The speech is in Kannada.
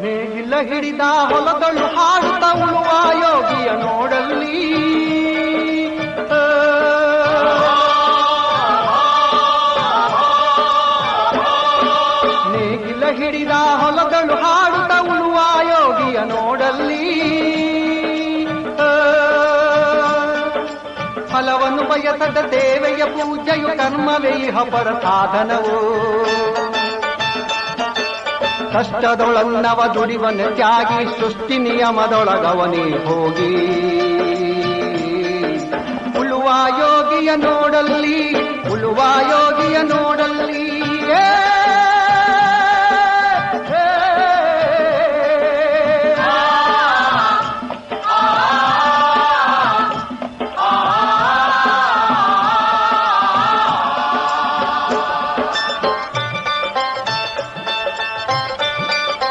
ನೇಗಿಲ ಹಿಡಿದ ಹೊಲದಳು ಹಾಡುತ್ತ ಉಳುವ ಯೋಗಿಯ ನೋಡಲ್ಲಿ, ನೇಗಿಲ ಹಿಡಿದ ಹೊಲದಳು ಹಾಡುತ್ತ ಉಳುವ ಯೋಗಿಯ ನೋಡಲ್ಲಿ, ಫಲವನ್ನು ಬಯಸದ ದೇವೆಯ ಪೂಜೆಯು ಕರ್ಮವೇ ಇಹ ಪರ ಸಾಧನವು. ಕಷ್ಟದೊಳನ್ನವ ದುಡಿವನ ತ್ಯಾಗಿ ಸೃಷ್ಟಿ ನಿಯಮದೊಳಗವನೇ ಹೋಗಿ, ಉಳುವ ಯೋಗಿಯ ನೋಡಲ್ಲಿ, ಉಳುವ ಯೋಗಿಯ ನೋಡಲ್ಲಿ.